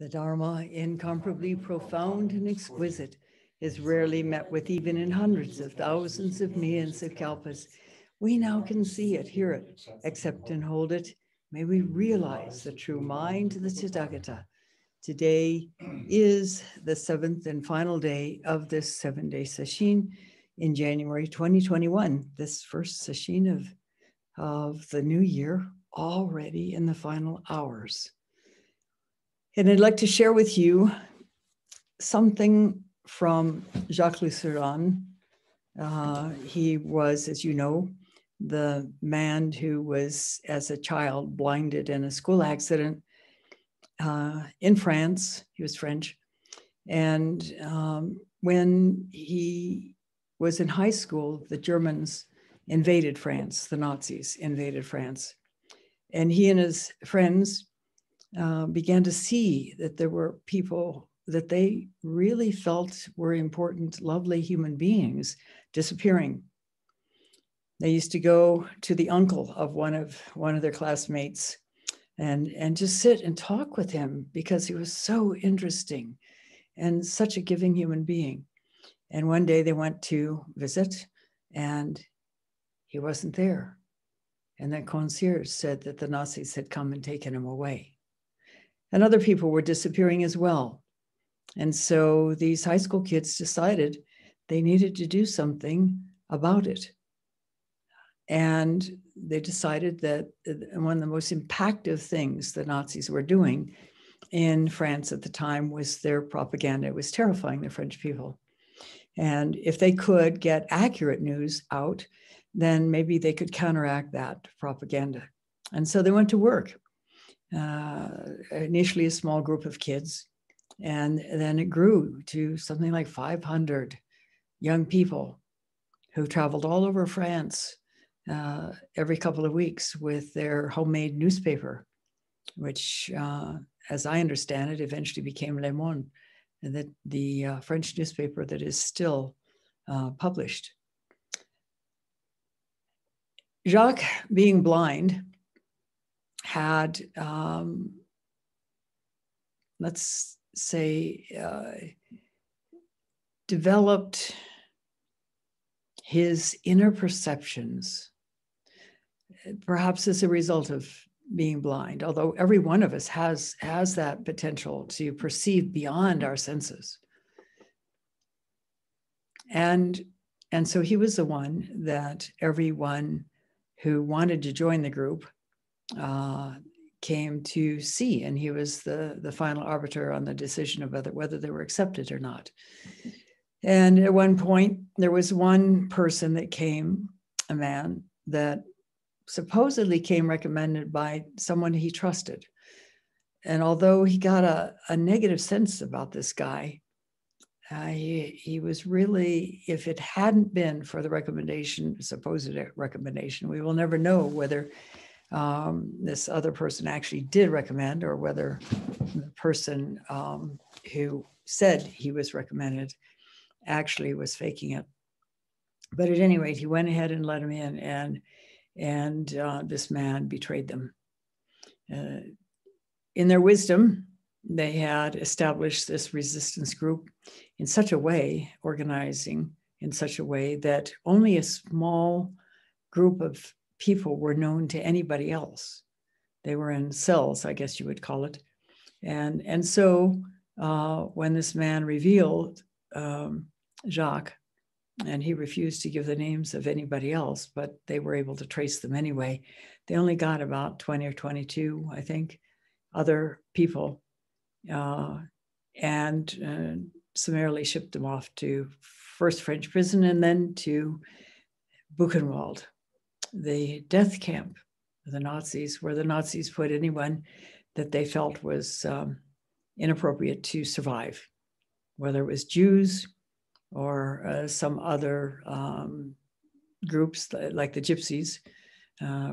The Dharma, incomparably profound and exquisite, is rarely met with even in hundreds of thousands of millions of kalpas. We now can see it, hear it, accept and hold it. May we realize the true mind, the Tathagata. Today is the 7th and final day of this 7-day sesshin in January 2021, this first sesshin of the new year, already in the final hours. And I'd like to share with you something from Jacques Lusseyran. He was, as you know, the man who was, as a child, blinded in a school accident in France. He was French. And when he was in high school, the Germans invaded France, the Nazis invaded France. And he and his friends began to see that there were people that they really felt were important, lovely human beings disappearing. They used to go to the uncle of one of their classmates and just sit and talk with him because he was so interesting and such a giving human being. And one day they went to visit and he wasn't there. And that concierge said that the Nazis had come and taken him away. And other people were disappearing as well. And so these high school kids decided they needed to do something about it. And they decided that one of the most impactful things the Nazis were doing in France at the time was their propaganda. It was terrifying the French people. And if they could get accurate news out, then maybe they could counteract that propaganda. And so they went to work. Initially a small group of kids, and then it grew to something like 500 young people who traveled all over France every couple of weeks with their homemade newspaper, which, as I understand it, eventually became Le Monde, the French newspaper that is still published. Jacques, being blind, had, let's say, developed his inner perceptions, perhaps as a result of being blind, although every one of us has that potential to perceive beyond our senses. And so he was the one that everyone who wanted to join the group came to see, and he was the final arbiter on the decision of whether they were accepted or not. And at one point, there was one person that came, a man that supposedly came recommended by someone he trusted. And although he got a negative sense about this guy, he was really, if it hadn't been for the recommendation, supposed recommendation, we will never know whether this other person actually did recommend or whether the person who said he was recommended actually was faking it. But at any rate, he went ahead and let him in, and this man betrayed them. In their wisdom, they had established this resistance group in such a way, organizing in such a way that only a small group of people were known to anybody else. They were in cells, I guess you would call it. And so when this man revealed Jacques, and he refused to give the names of anybody else, but they were able to trace them anyway. They only got about 20 or 22, I think, other people, and summarily shipped them off to first French prison and then to Buchenwald, the death camp of the Nazis, where the Nazis put anyone that they felt was inappropriate to survive, whether it was Jews or some other groups like the Gypsies,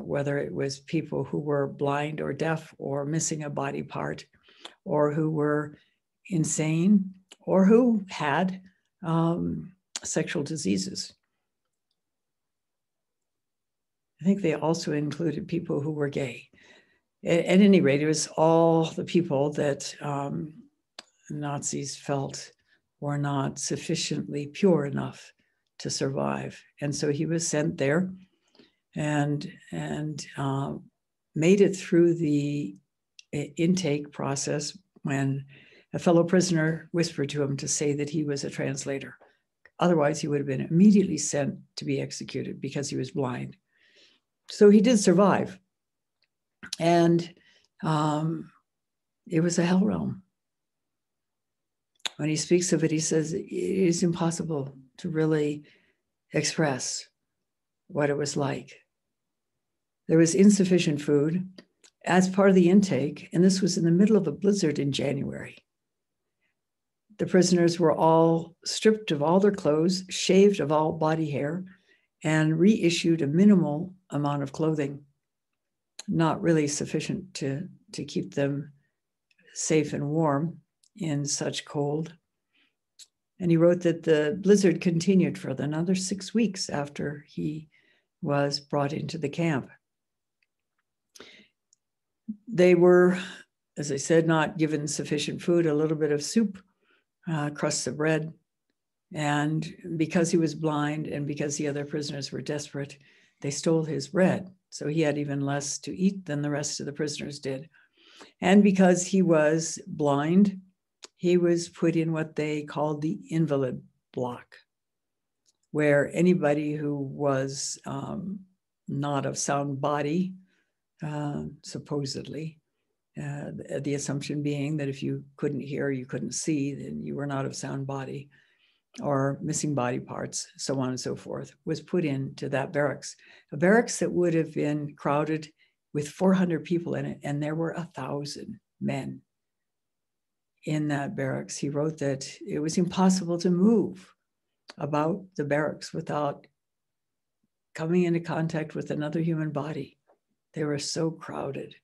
whether it was people who were blind or deaf or missing a body part, or who were insane, or who had sexual diseases. I think they also included people who were gay. At any rate, it was all the people that Nazis felt were not sufficiently pure enough to survive. And so he was sent there and made it through the intake process when a fellow prisoner whispered to him to say that he was a translator. Otherwise, he would have been immediately sent to be executed because he was blind. So he did survive. And it was a hell realm. When he speaks of it, he says it is impossible to really express what it was like. There was insufficient food as part of the intake, and this was in the middle of a blizzard in January. The prisoners were all stripped of all their clothes, shaved of all body hair, and reissued a minimal amount of clothing, not really sufficient to keep them safe and warm in such cold. And he wrote that the blizzard continued for another 6 weeks after he was brought into the camp. They were, as I said, not given sufficient food, a little bit of soup, crusts of bread. And because he was blind and because the other prisoners were desperate, they stole his bread. So he had even less to eat than the rest of the prisoners did. And because he was blind, he was put in what they called the Invalid Block, where anybody who was not of sound body, supposedly, the assumption being that if you couldn't hear, you couldn't see, then you were not of sound body or missing body parts, so on and so forth, was put into that barracks. A barracks that would have been crowded with 400 people in it, and there were 1,000 men in that barracks. He wrote that it was impossible to move about the barracks without coming into contact with another human body. They were so crowded.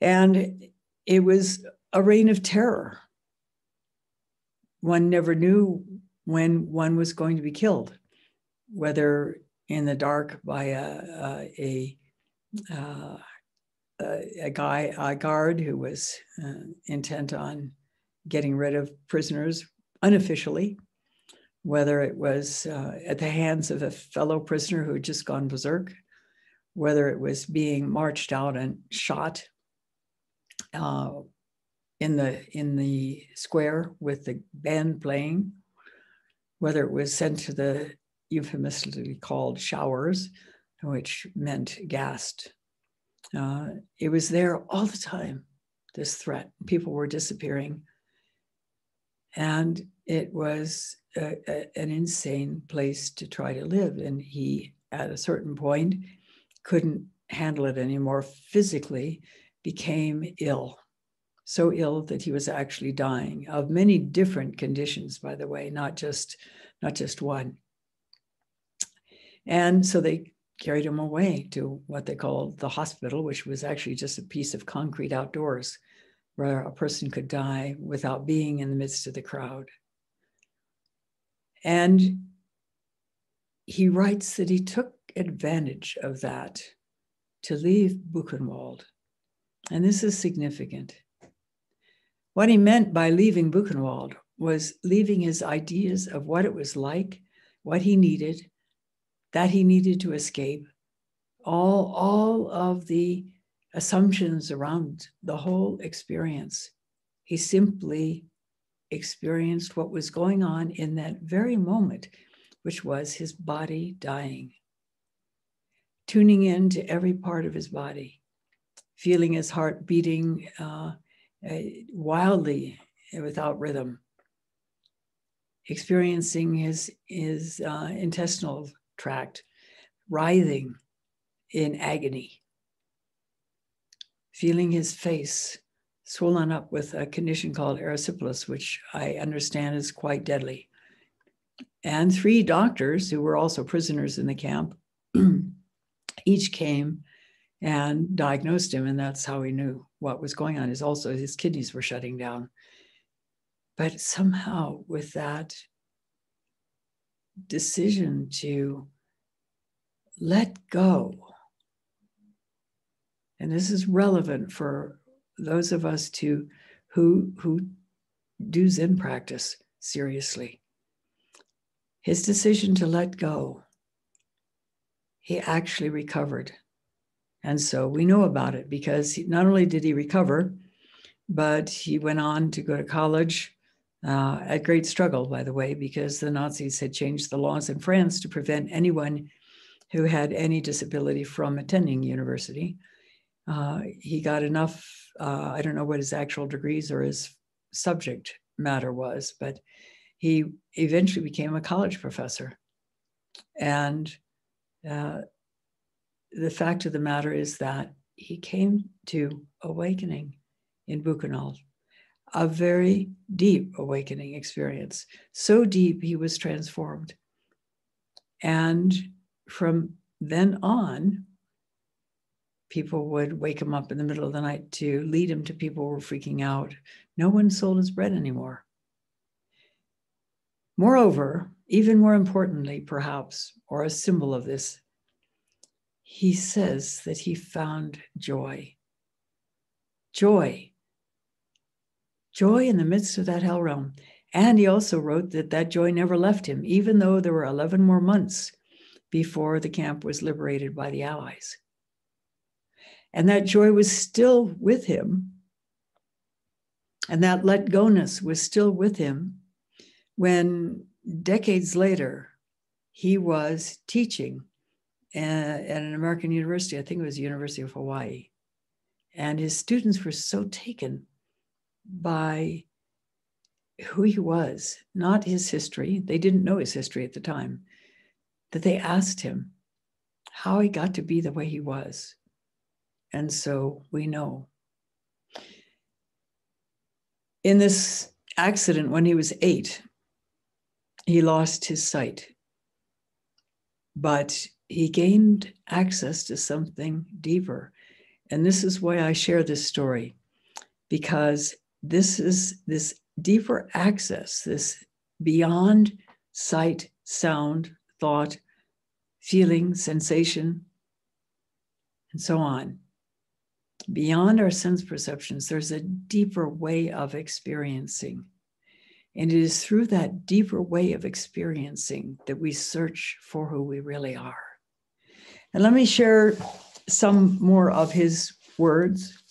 And it was a reign of terror. One never knew when one was going to be killed, whether in the dark by a guard who was intent on getting rid of prisoners unofficially, whether it was at the hands of a fellow prisoner who had just gone berserk, whether it was being marched out and shot in the square with the band playing, whether it was sent to the euphemistically called showers, which meant gassed. It was there all the time, this threat. People were disappearing. And it was an insane place to try to live. And he, at a certain point, couldn't handle it anymore physically, became ill. So ill that he was actually dying of many different conditions, by the way, not just one. And so they carried him away to what they called the hospital, which was actually just a piece of concrete outdoors where a person could die without being in the midst of the crowd. And he writes that he took advantage of that to leave Buchenwald. And this is significant. What he meant by leaving Buchenwald was leaving his ideas of what it was like, what he needed, that he needed to escape, all of the assumptions around the whole experience. He simply experienced what was going on in that very moment, which was his body dying, tuning into every part of his body, feeling his heart beating wildly without rhythm, experiencing his intestinal tract writhing in agony, feeling his face swollen up with a condition called erysipelas, which I understand is quite deadly. And 3 doctors who were also prisoners in the camp each came and diagnosed him, and that's how he knew what was going on. His kidneys were shutting down. But somehow with that decision to let go And this is relevant for those of us who do Zen practice seriously. His decision to let go, he actually recovered. And so we know about it because not only did he recover, but he went on to go to college at great struggle, by the way, because the Nazis had changed the laws in France to prevent anyone who had any disability from attending university. He got enough, I don't know what his actual degrees or his subject matter was, but he eventually became a college professor. And the fact of the matter is that he came to awakening in Buchenwald, a very deep awakening experience. So deep, he was transformed. And from then on, people would wake him up in the middle of the night to lead him to people who were freaking out. No one sold his bread anymore. Moreover, even more importantly, perhaps, or a symbol of this, he says that he found joy. Joy. Joy in the midst of that hell realm. And he also wrote that that joy never left him, even though there were 11 more months before the camp was liberated by the Allies. And that joy was still with him. And that let go-ness was still with him when decades later, he was teaching at an American university. I think it was the University of Hawaii. And his students were so taken by who he was, not his history. They didn't know his history at the time, that they asked him how he got to be the way he was. And so we know. In this accident, when he was 8, he lost his sight, but he gained access to something deeper. And this is why I share this story, because this is this deeper access, this beyond sight, sound, thought, feeling, sensation, and so on. Beyond our sense perceptions, there's a deeper way of experiencing. And it is through that deeper way of experiencing that we search for who we really are. And let me share some more of his words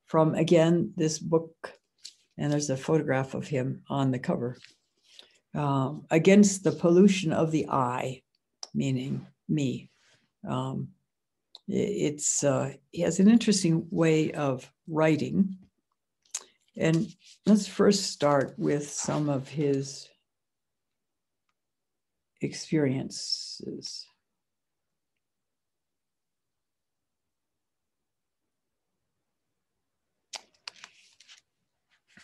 from, again, this book. And there's a photograph of him on the cover. Against the pollution of the I, meaning me. He has an interesting way of writing. And let's first start with some of his experiences.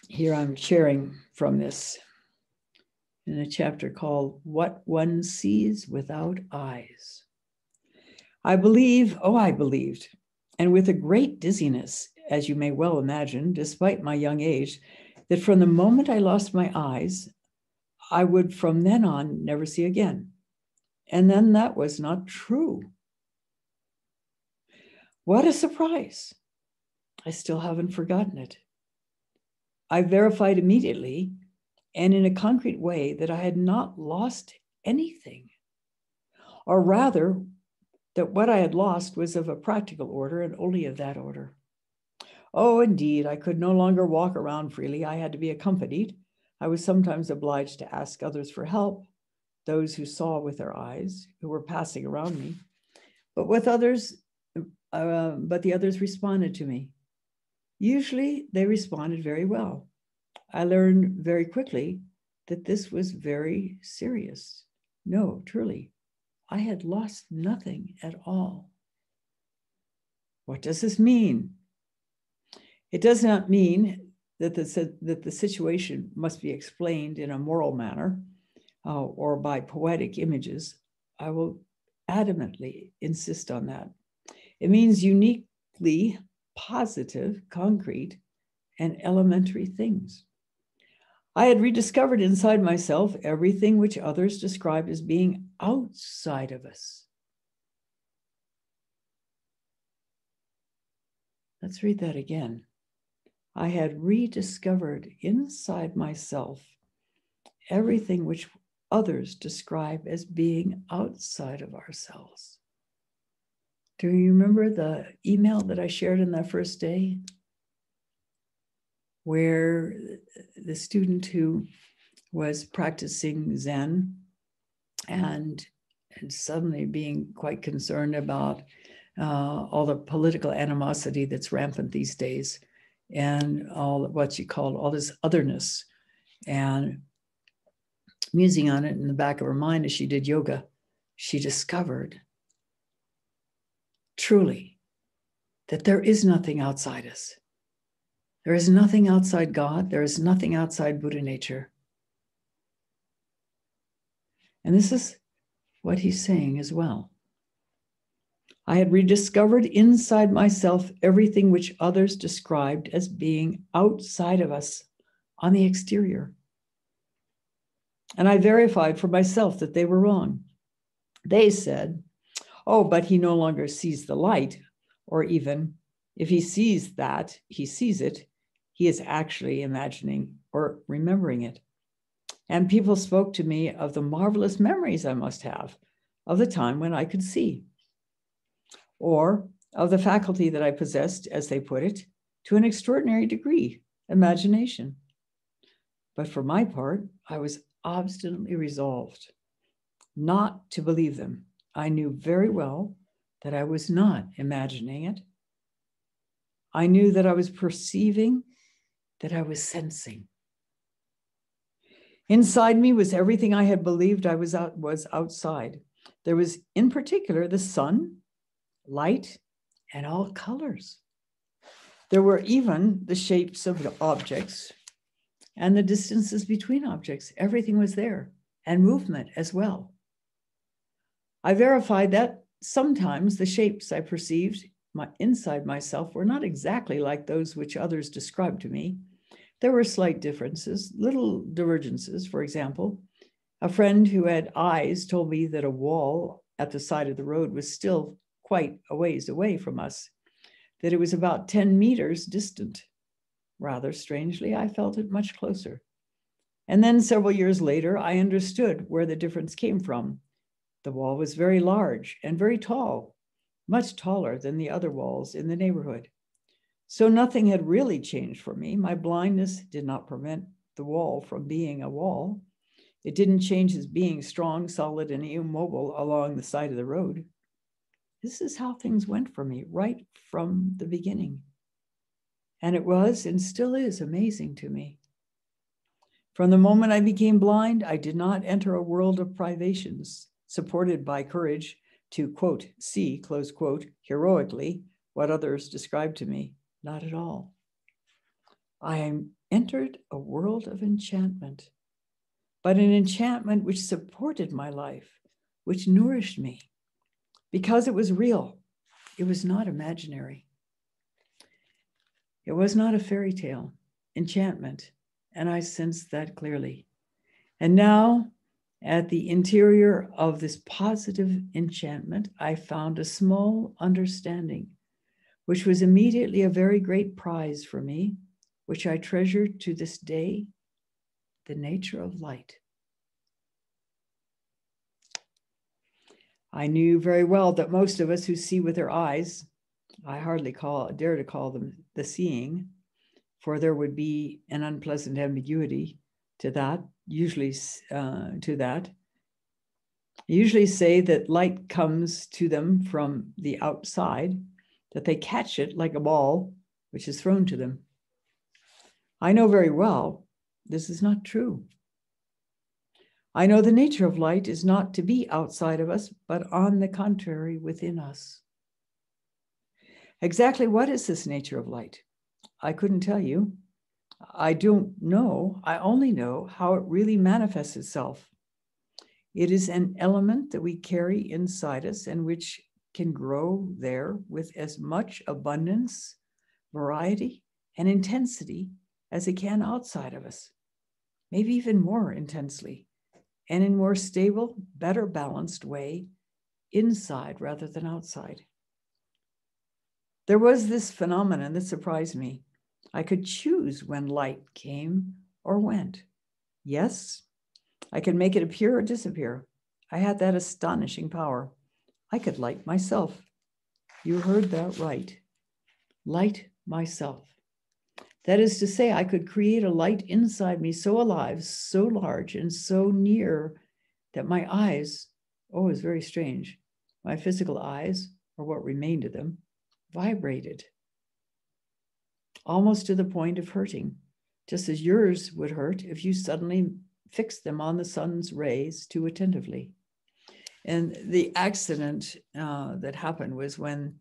Here I'm sharing from this in a chapter called What One Sees Without Eyes. I believed, and with a great dizziness, as you may well imagine, despite my young age, that from the moment I lost my eyes, I would from then on never see again. And then that was not true. What a surprise. I still haven't forgotten it. I verified immediately and in a concrete way that I had not lost anything, or rather that what I had lost was of a practical order and only of that order. Oh, indeed, I could no longer walk around freely. I had to be accompanied. I was sometimes obliged to ask others for help, those who saw with their eyes, who were passing around me. But the others responded to me. Usually they responded very well. I learned very quickly that this was very serious. No, truly, I had lost nothing at all. What does this mean? It does not mean that the situation must be explained in a moral manner or by poetic images. I will adamantly insist on that. It means uniquely positive, concrete, and elementary things. I had rediscovered inside myself everything which others describe as being outside of us. Let's read that again. I had rediscovered inside myself everything which others describe as being outside of ourselves. Do you remember the email that I shared in that first day? Where the student who was practicing Zen and suddenly being quite concerned about all the political animosity that's rampant these days and all what she called all this otherness, and musing on it in the back of her mind as she did yoga, she discovered truly that there is nothing outside us. There is nothing outside God. There is nothing outside Buddha nature. And this is what he's saying as well. I had rediscovered inside myself everything which others described as being outside of us on the exterior. And I verified for myself that they were wrong. They said, oh, but he no longer sees the light, or even if he sees that, he sees it, he is actually imagining or remembering it. And people spoke to me of the marvelous memories I must have of the time when I could see, or of the faculty that I possessed, as they put it, to an extraordinary degree, imagination. But for my part, I was obstinately resolved not to believe them. I knew very well that I was not imagining it. I knew that I was perceiving, that I was sensing. Inside me was everything I had believed I was outside. There was, in particular, the sun, light, and all colors. There were even the shapes of objects and the distances between objects. Everything was there, and movement as well. I verified that sometimes the shapes I perceived inside myself were not exactly like those which others described to me. There were slight differences, little divergences. For example, a friend who had eyes told me that a wall at the side of the road was still quite a ways away from us, that it was about 10 meters distant. Rather strangely, I felt it much closer. And then several years later, I understood where the difference came from. The wall was very large and very tall, much taller than the other walls in the neighborhood. So nothing had really changed for me. My blindness did not prevent the wall from being a wall. It didn't change his being strong, solid, and immobile along the side of the road. This is how things went for me right from the beginning. And it was and still is amazing to me. From the moment I became blind, I did not enter a world of privations, supported by courage to, quote, see, close quote, heroically what others described to me. Not at all. I entered a world of enchantment, but an enchantment which supported my life, which nourished me. Because it was real, it was not imaginary. It was not a fairy tale, enchantment, and I sensed that clearly. And now, at the interior of this positive enchantment, I found a small understanding, which was immediately a very great prize for me, which I treasure to this day, the nature of light. I knew very well that most of us who see with their eyes, I hardly dare to call them the seeing, for there would be an unpleasant ambiguity to that, usually say that light comes to them from the outside, that they catch it like a ball which is thrown to them. I know very well this is not true. I know the nature of light is not to be outside of us, but on the contrary, within us. Exactly what is this nature of light? I couldn't tell you. I don't know. I only know how it really manifests itself. It is an element that we carry inside us and which can grow there with as much abundance, variety, and intensity as it can outside of us, maybe even more intensely, and in more stable, better balanced way inside rather than outside. There was this phenomenon that surprised me. I could choose when light came or went. Yes, I could make it appear or disappear. I had that astonishing power. I could light myself. You heard that right. Light myself. That is to say, I could create a light inside me so alive, so large, and so near that my eyes, oh, it's very strange, my physical eyes, or what remained of them, vibrated, almost to the point of hurting, just as yours would hurt if you suddenly fixed them on the sun's rays too attentively. And the accident that happened was when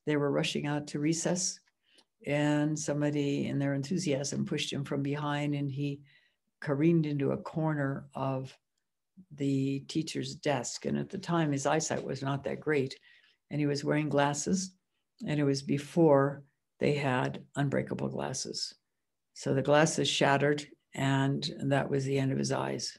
they were rushing out to recess, and somebody in their enthusiasm pushed him from behind, and he careened into a corner of the teacher's desk. And at the time, his eyesight was not that great, and he was wearing glasses, and it was before they had unbreakable glasses. So the glasses shattered, and that was the end of his eyes.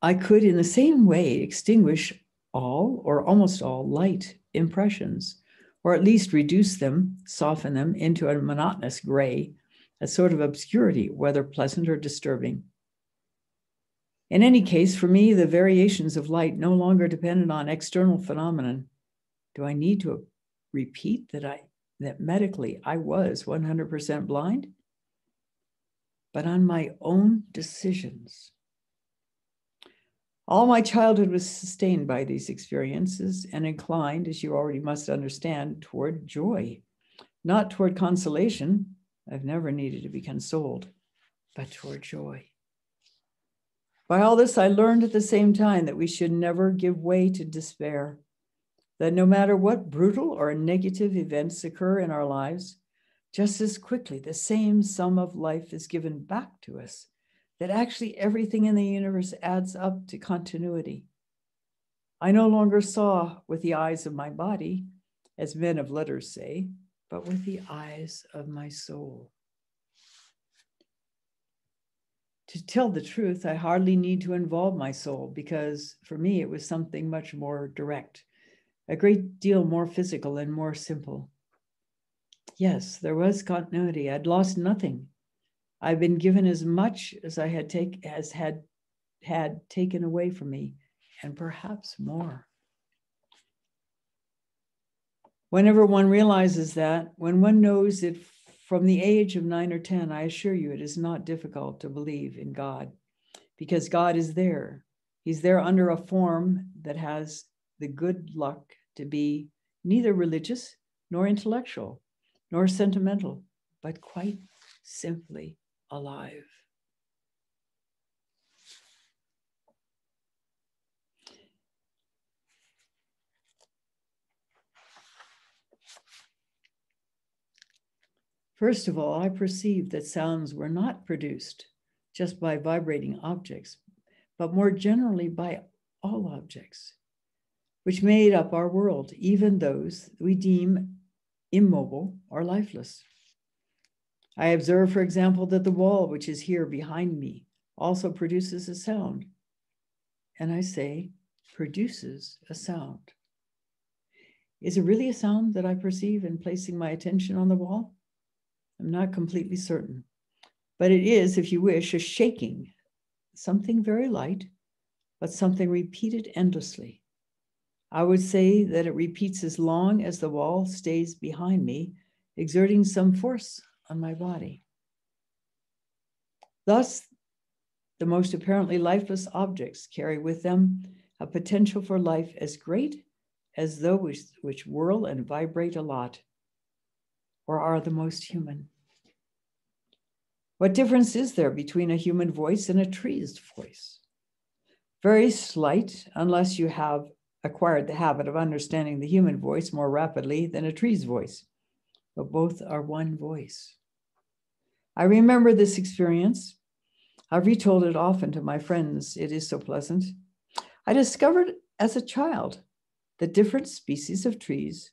I could, in the same way, extinguish all or almost all light impressions, or at least reduce them, soften them into a monotonous gray, a sort of obscurity, whether pleasant or disturbing. In any case, for me, the variations of light no longer depended on external phenomenon. Do I need to repeat that medically I was 100% blind? But on my own decisions. All my childhood was sustained by these experiences and inclined, as you already must understand, toward joy, not toward consolation. I've never needed to be consoled, but toward joy. By all this, I learned at the same time that we should never give way to despair, that no matter what brutal or negative events occur in our lives, just as quickly the same sum of life is given back to us, that actually everything in the universe adds up to continuity. I no longer saw with the eyes of my body, as men of letters say, but with the eyes of my soul. To tell the truth, I hardly need to involve my soul, because for me it was something much more direct, a great deal more physical and more simple. Yes, there was continuity. I'd lost nothing. I've been given as much as I had taken away from me, and perhaps more. Whenever one realizes that, when one knows it from the age of 9 or 10, I assure you it is not difficult to believe in God, because God is there. He's there under a form that has the good luck to be neither religious nor intellectual nor sentimental, but quite simply alive. First of all, I perceived that sounds were not produced just by vibrating objects, but more generally by all objects, which made up our world, even those we deem immobile or lifeless. I observe, for example, that the wall, which is here behind me, also produces a sound. And I say, produces a sound. Is it really a sound that I perceive in placing my attention on the wall? I'm not completely certain, but it is, if you wish, a shaking, something very light, but something repeated endlessly. I would say that it repeats as long as the wall stays behind me, exerting some force on my body. Thus, the most apparently lifeless objects carry with them a potential for life as great as those which whirl and vibrate a lot, or are the most human. What difference is there between a human voice and a tree's voice? Very slight, unless you have acquired the habit of understanding the human voice more rapidly than a tree's voice, but both are one voice. I remember this experience. I've retold it often to my friends. It is so pleasant. I discovered as a child that different species of trees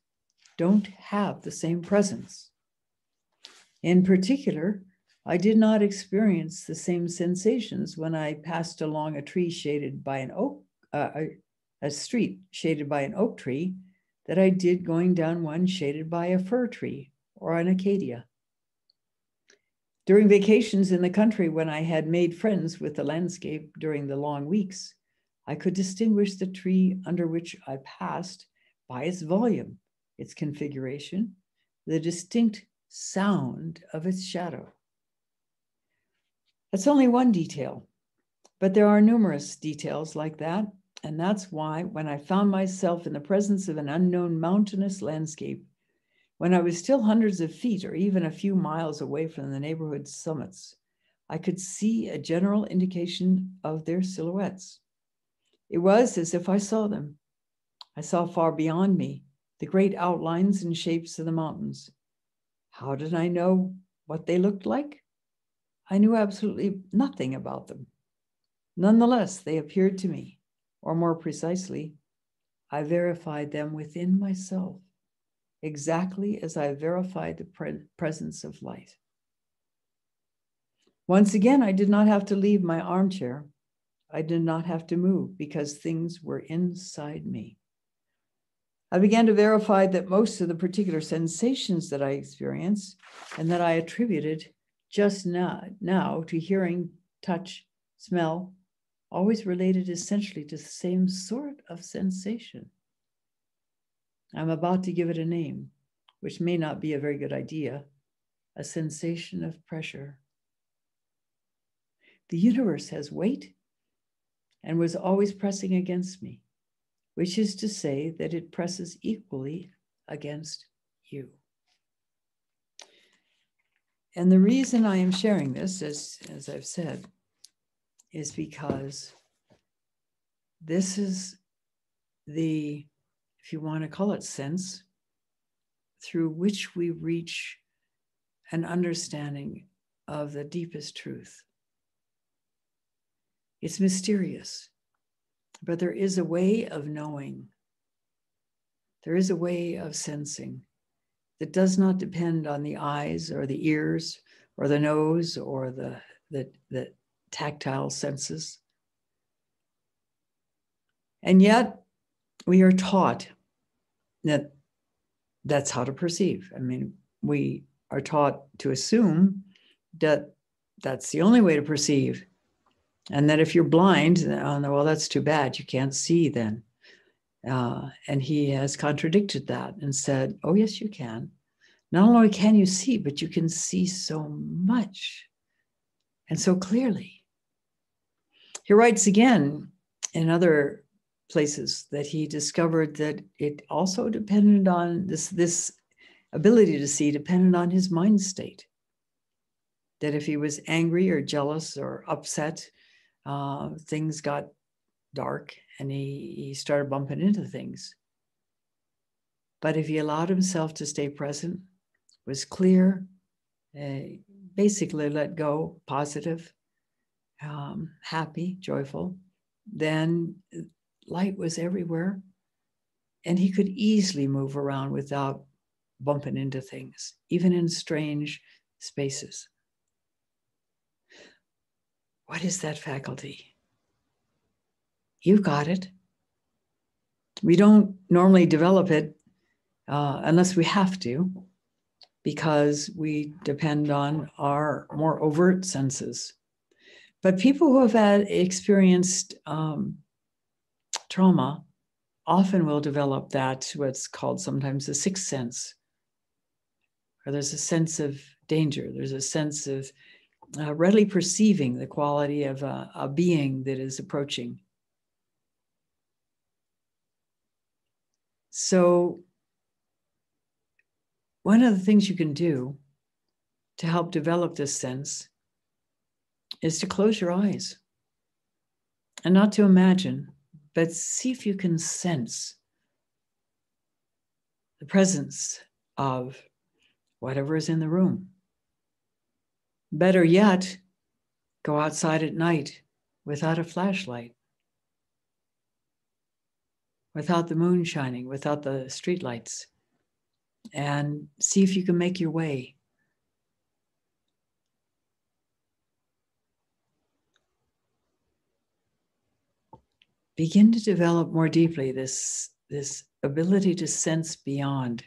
don't have the same presence. In particular, I did not experience the same sensations when I passed along a tree shaded by an oak, a street shaded by an oak tree, that I did going down one shaded by a fir tree or an acacia. During vacations in the country, when I had made friends with the landscape during the long weeks, I could distinguish the tree under which I passed by its volume, its configuration, the distinct sound of its shadow. That's only one detail, but there are numerous details like that. And that's why when I found myself in the presence of an unknown mountainous landscape, when I was still hundreds of feet or even a few miles away from the neighborhood summits, I could see a general indication of their silhouettes. It was as if I saw them. I saw far beyond me the great outlines and shapes of the mountains. How did I know what they looked like? I knew absolutely nothing about them. Nonetheless, they appeared to me, or more precisely, I verified them within myself, exactly as I verified the presence of light. Once again, I did not have to leave my armchair. I did not have to move because things were inside me. I began to verify that most of the particular sensations that I experienced and that I attributed just now to hearing, touch, smell, always related essentially to the same sort of sensation. I'm about to give it a name, which may not be a very good idea, a sensation of pressure. The universe has weight and was always pressing against me, which is to say that it presses equally against you. And the reason I am sharing this, as I've said, is because this is the, if you want to call it sense, through which we reach an understanding of the deepest truth. It's mysterious, but there is a way of knowing. There is a way of sensing that does not depend on the eyes or the ears or the nose or the tactile senses. And yet we are taught that that's how to perceive. I mean, we are taught to assume that that's the only way to perceive. And that if you're blind, well, that's too bad. You can't see then. And he has contradicted that and said, oh, yes, you can. Not only can you see, but you can see so much and so clearly. He writes again in other places that he discovered that it also depended on this ability to see depended on his mind state. That if he was angry or jealous or upset, things got dark and he started bumping into things. But if he allowed himself to stay present, was clear, basically let go, positive, happy, joyful, then light was everywhere. And he could easily move around without bumping into things, even in strange spaces. What is that faculty? You've got it. We don't normally develop it unless we have to, because we depend on our more overt senses. But people who have experienced trauma often will develop that, what's called sometimes a sixth sense, or there's a sense of danger. There's a sense of readily perceiving the quality of a being that is approaching. So one of the things you can do to help develop this sense is to close your eyes and not to imagine, but see if you can sense the presence of whatever is in the room. Better yet, go outside at night without a flashlight, without the moon shining, without the streetlights, and see if you can make your way begin to develop more deeply this ability to sense beyond,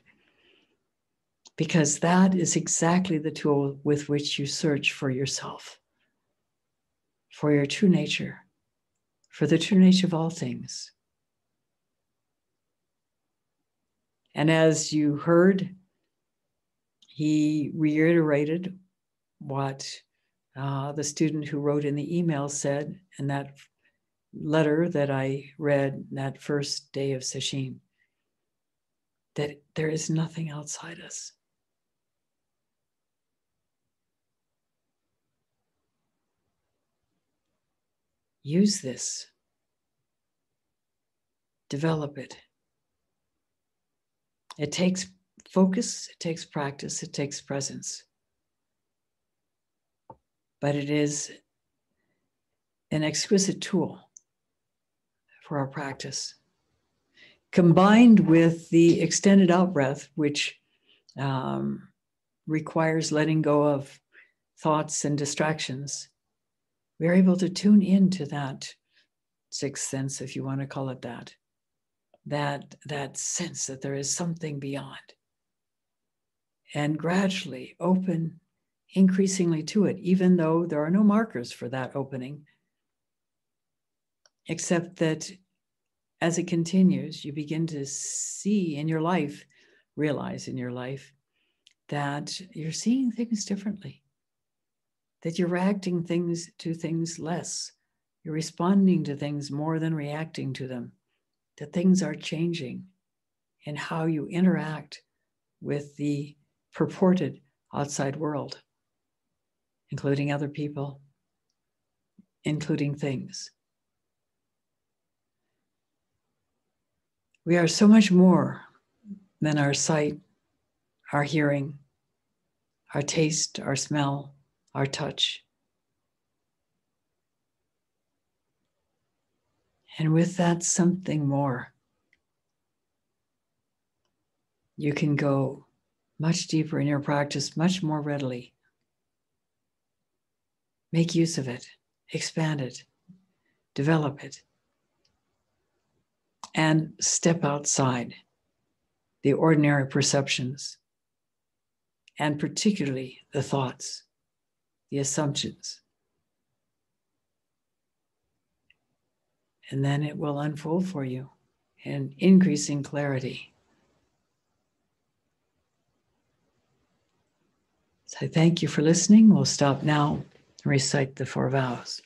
because that is exactly the tool with which you search for yourself, for your true nature, for the true nature of all things. And as you heard, he reiterated what the student who wrote in the email said in that letter that I read that first day of sesshin, that there is nothing outside us. Use this. Develop it. It takes focus, it takes practice, it takes presence. But it is an exquisite tool for our practice. Combined with the extended out breath, which requires letting go of thoughts and distractions, we're able to tune into that sixth sense, if you want to call it that. That sense that there is something beyond, and gradually open increasingly to it, even though there are no markers for that opening, except that as it continues, you begin to see in your life, realize in your life, that you're seeing things differently, that you're reacting to things less, you're responding to things more than reacting to them, that things are changing in how you interact with the purported outside world, including other people, including things. We are so much more than our sight, our hearing, our taste, our smell, our touch. And with that something more, you can go much deeper in your practice, much more readily. Make use of it, expand it, develop it, and step outside the ordinary perceptions, and particularly the thoughts, the assumptions. And then it will unfold for you in increasing clarity. So I thank you for listening. We'll stop now and recite the 4 vows.